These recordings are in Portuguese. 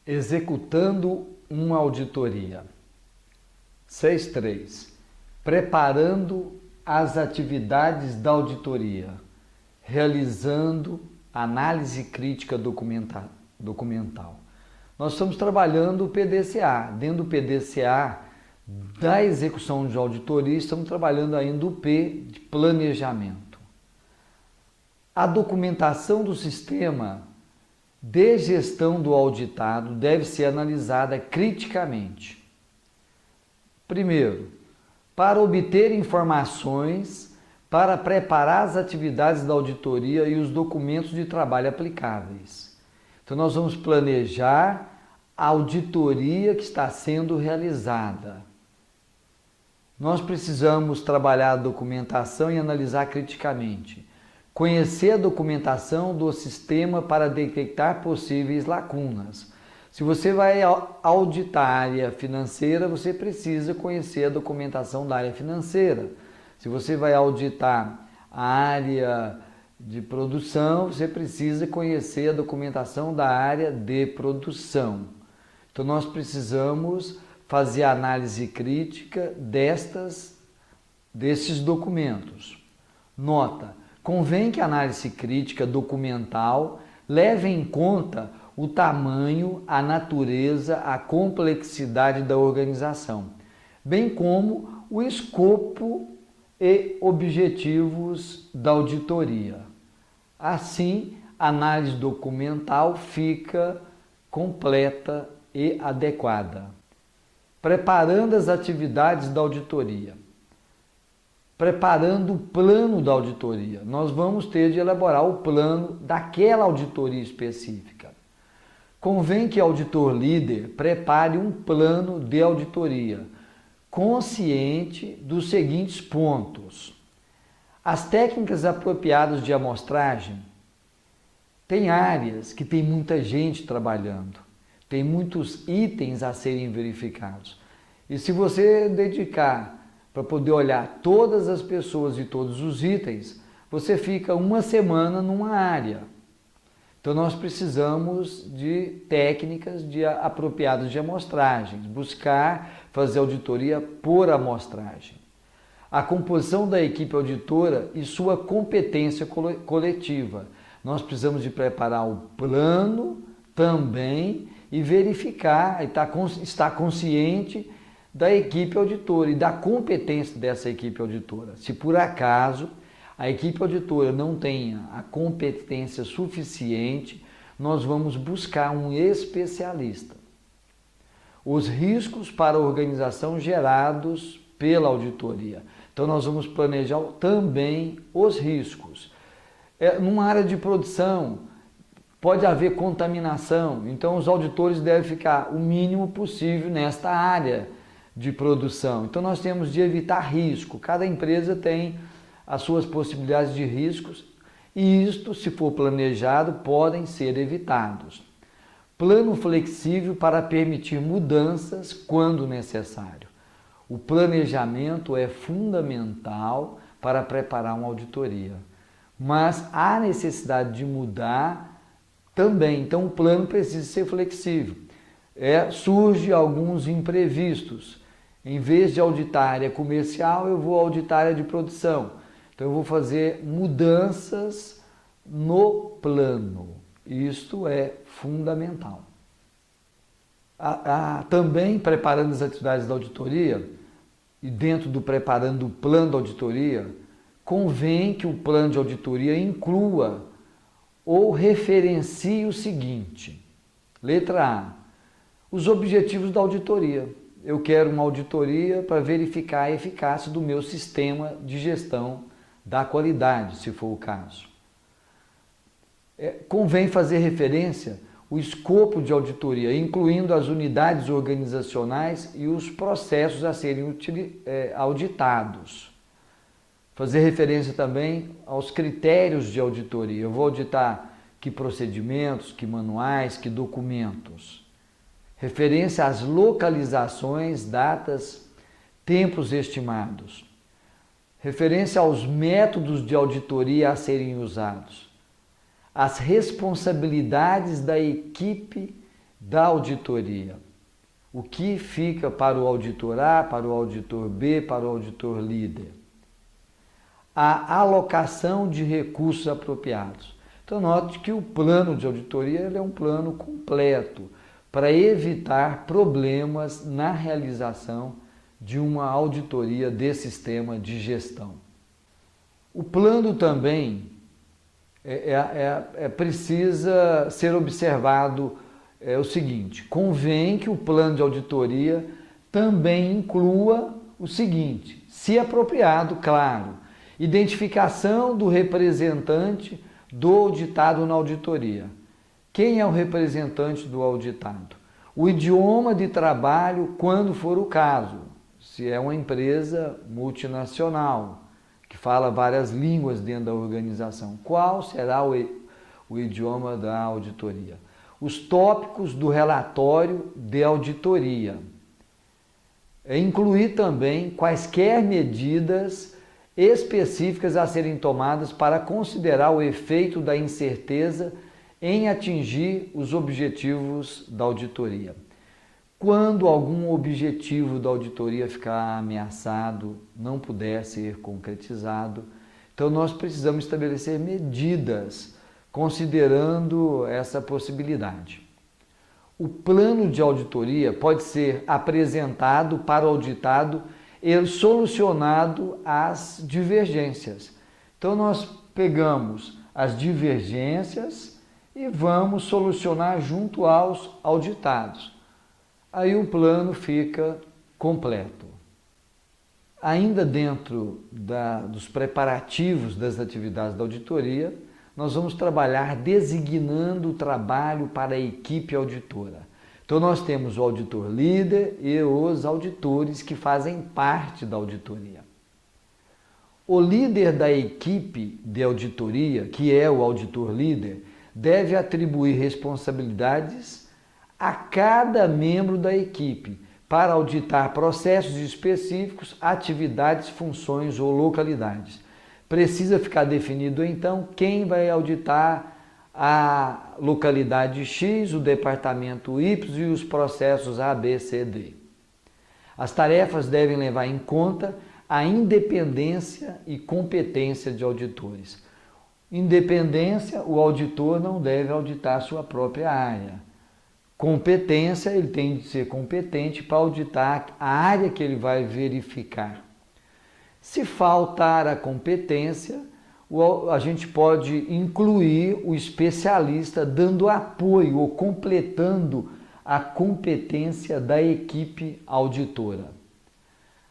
Executando uma auditoria. 6.3. Preparando as atividades da auditoria, realizando análise crítica documental. Nós estamos trabalhando o PDCA. Dentro do PDCA, da execução de auditoria, estamos trabalhando ainda o P de planejamento. A documentação do sistema de gestão do auditado deve ser analisada criticamente. Primeiro, para obter informações para preparar as atividades da auditoria e os documentos de trabalho aplicáveis. Então, nós vamos planejar a auditoria que está sendo realizada. Nós precisamos trabalhar a documentação e analisar criticamente. Conhecer a documentação do sistema para detectar possíveis lacunas. Se você vai auditar a área financeira, você precisa conhecer a documentação da área financeira. Se você vai auditar a área de produção, você precisa conhecer a documentação da área de produção. Então, nós precisamos fazer a análise crítica desses documentos. Nota: convém que a análise crítica documental leve em conta o tamanho, a natureza, a complexidade da organização, bem como o escopo e objetivos da auditoria. Assim, a análise documental fica completa e adequada. Preparando as atividades da auditoria. Preparando o plano da auditoria. Nós vamos ter de elaborar o plano daquela auditoria específica. Convém que o auditor líder prepare um plano de auditoria, consciente dos seguintes pontos. As técnicas apropriadas de amostragem. Tem áreas que tem muita gente trabalhando, tem muitos itens a serem verificados. E se você dedicar para poder olhar todas as pessoas e todos os itens, você fica uma semana numa área. Então, nós precisamos de técnicas apropriadas de amostragens, buscar fazer auditoria por amostragem. A composição da equipe auditora e sua competência coletiva. Nós precisamos de preparar o plano também e verificar, estar consciente da equipe auditora e da competência dessa equipe auditora. Se por acaso a equipe auditora não tenha a competência suficiente, nós vamos buscar um especialista. Os riscos para a organização gerados pela auditoria. Então, nós vamos planejar também os riscos. Numa área de produção, pode haver contaminação, então os auditores devem ficar o mínimo possível nesta área de produção. Então, nós temos de evitar risco. Cada empresa tem as suas possibilidades de riscos e isto, se for planejado, podem ser evitados. Plano flexível para permitir mudanças quando necessário. O planejamento é fundamental para preparar uma auditoria, mas há necessidade de mudar também. Então, o plano precisa ser flexível. Surge alguns imprevistos. Em vez de auditar a área comercial, eu vou auditar a área de produção. Então, eu vou fazer mudanças no plano. Isto é fundamental. Também, preparando as atividades da auditoria, e dentro do preparando o plano da auditoria, convém que o plano de auditoria inclua ou referencie o seguinte. Letra A. Os objetivos da auditoria. Eu quero uma auditoria para verificar a eficácia do meu sistema de gestão da qualidade, se for o caso. Convém fazer referência ao escopo de auditoria, incluindo as unidades organizacionais e os processos a serem auditados. Fazer referência também aos critérios de auditoria. Eu vou auditar que procedimentos, que manuais, que documentos. Referência às localizações, datas, tempos estimados. Referência aos métodos de auditoria a serem usados. As responsabilidades da equipe da auditoria. O que fica para o auditor A, para o auditor B, para o auditor líder? A alocação de recursos apropriados. Então, note que o plano de auditoria ele é um plano completo para evitar problemas na realização de uma auditoria de sistema de gestão. O plano também precisa ser observado o seguinte: convém que o plano de auditoria também inclua o seguinte, se apropriado, claro, identificação do representante do auditado na auditoria. Quem é o representante do auditado? O idioma de trabalho, quando for o caso, se é uma empresa multinacional, que fala várias línguas dentro da organização. Qual será o idioma da auditoria? Os tópicos do relatório de auditoria. Incluir também quaisquer medidas específicas a serem tomadas para considerar o efeito da incerteza em atingir os objetivos da auditoria. Quando algum objetivo da auditoria ficar ameaçado, não puder ser concretizado, então nós precisamos estabelecer medidas considerando essa possibilidade. O plano de auditoria pode ser apresentado para o auditado e solucionado as divergências. Então nós pegamos as divergências e vamos solucionar junto aos auditados. Aí o plano fica completo. Ainda dentro dos preparativos das atividades da auditoria, nós vamos trabalhar designando o trabalho para a equipe auditora. Então nós temos o auditor líder e os auditores que fazem parte da auditoria. O líder da equipe de auditoria, que é o auditor líder, deve atribuir responsabilidades a cada membro da equipe para auditar processos específicos, atividades, funções ou localidades. Precisa ficar definido então quem vai auditar a localidade X, o departamento Y e os processos A, B, C, D. As tarefas devem levar em conta a independência e competência de auditores. Independência, o auditor não deve auditar sua própria área. Competência, ele tem de ser competente para auditar a área que ele vai verificar. Se faltar a competência, a gente pode incluir o especialista dando apoio ou completando a competência da equipe auditora.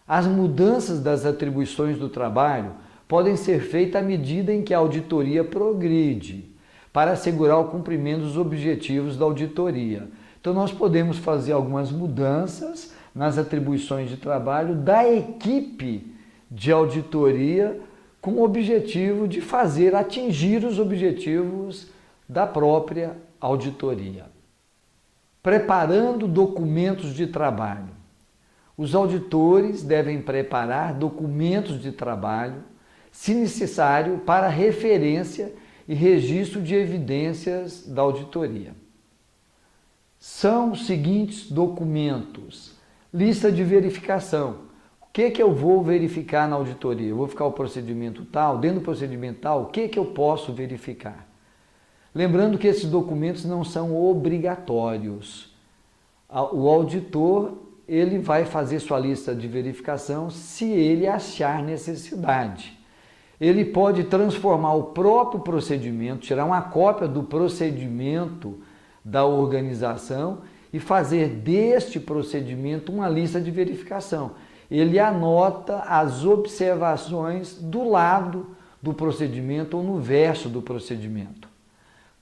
As mudanças das atribuições do trabalho podem ser feitas à medida em que a auditoria progride, para assegurar o cumprimento dos objetivos da auditoria. Então nós podemos fazer algumas mudanças nas atribuições de trabalho da equipe de auditoria com o objetivo de atingir os objetivos da própria auditoria. Preparando documentos de trabalho. Os auditores devem preparar documentos de trabalho, se necessário, para referência e registro de evidências da auditoria. São os seguintes documentos: lista de verificação. O que eu vou verificar na auditoria? Eu vou verificar o procedimento tal, dentro do procedimento tal, o que eu posso verificar? Lembrando que esses documentos não são obrigatórios. O auditor, ele vai fazer sua lista de verificação se ele achar necessidade. Ele pode transformar o próprio procedimento, tirar uma cópia do procedimento da organização e fazer deste procedimento uma lista de verificação. Ele anota as observações do lado do procedimento ou no verso do procedimento.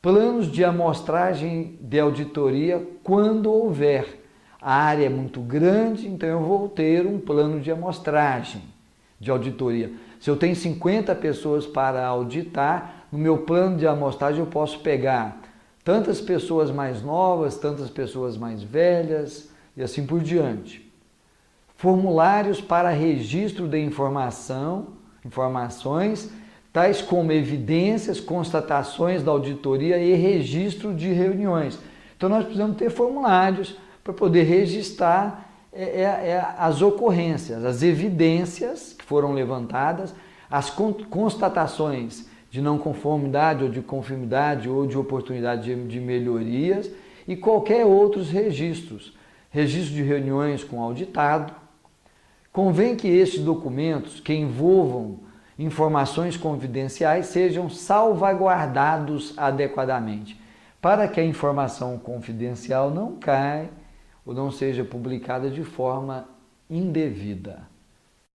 Planos de amostragem de auditoria quando houver. A área é muito grande, então eu vou ter um plano de amostragem de auditoria. Se eu tenho 50 pessoas para auditar, no meu plano de amostragem eu posso pegar tantas pessoas mais novas, tantas pessoas mais velhas e assim por diante. Formulários para registro de informações, tais como evidências, constatações da auditoria e registro de reuniões. Então nós precisamos ter formulários para poder registrar as ocorrências, as evidências que foram levantadas, as constatações de não conformidade ou de conformidade ou de oportunidade de melhorias e qualquer outros registros. Registro de reuniões com auditado. Convém que estes documentos que envolvam informações confidenciais sejam salvaguardados adequadamente, para que a informação confidencial não caia ou não seja publicada de forma indevida.